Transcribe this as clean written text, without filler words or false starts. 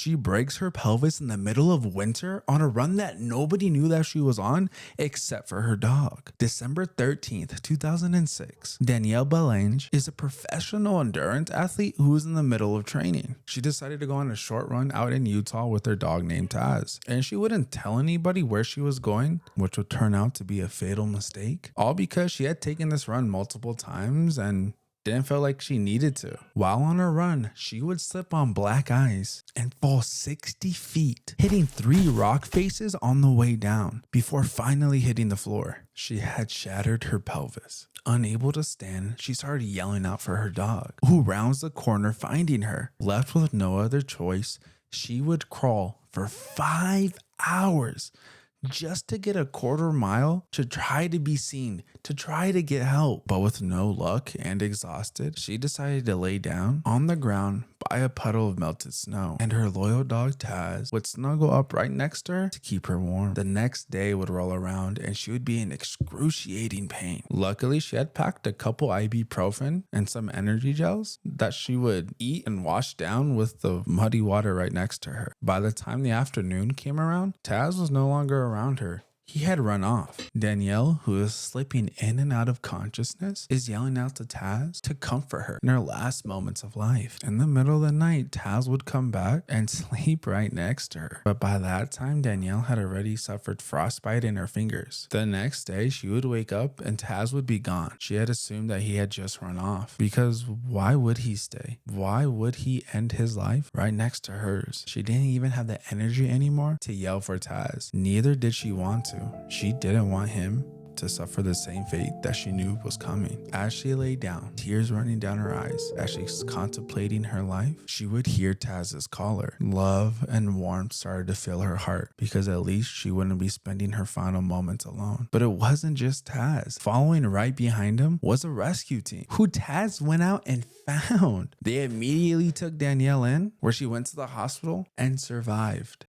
she breaks her pelvis in the middle of winter on a run that nobody knew that she was on except for her dog. December 13th, 2006, Danielle Belange is a professional endurance athlete who was in the middle of training. She decided to go on a short run out in Utah with her dog named Taz, and she wouldn't tell anybody where she was going, which would turn out to be a fatal mistake, all because she had taken this run multiple times and didn't feel like she needed to. While on her run, she would slip on black ice and fall 60 feet, hitting 3 rock faces on the way down before finally hitting the floor. She had shattered her pelvis. Unable to stand, she started yelling out for her dog, who rounds the corner finding her. Left with no other choice, she would crawl for 5 hours just to get a quarter mile to try to be seen, to try to get help. But with no luck and exhausted, she decided to lay down on the ground by a puddle of melted snow, and her loyal dog Taz would snuggle up right next to her to keep her warm. The next day would roll around and she would be in excruciating pain. Luckily, she had packed a couple ibuprofen and some energy gels that she would eat and wash down with the muddy water right next to her. By the time the afternoon came around, Taz was no longer around her. He had run off. Danielle, who is slipping in and out of consciousness, is yelling out to Taz to comfort her in her last moments of life. In the middle of the night, Taz would come back and sleep right next to her. But by that time, Danielle had already suffered frostbite in her fingers. The next day, she would wake up and Taz would be gone. She had assumed that he had just run off, because why would he stay? Why would he end his life right next to hers? She didn't even have the energy anymore to yell for Taz. Neither did she want to. She didn't want him to suffer the same fate that she knew was coming. As she lay down, tears running down her eyes, as she's contemplating her life, she would hear Taz's caller. Love and warmth started to fill her heart, because at least she wouldn't be spending her final moments alone. But it wasn't just Taz. Following right behind him was a rescue team, who Taz went out and found. They immediately took Danielle in, where she went to the hospital and survived.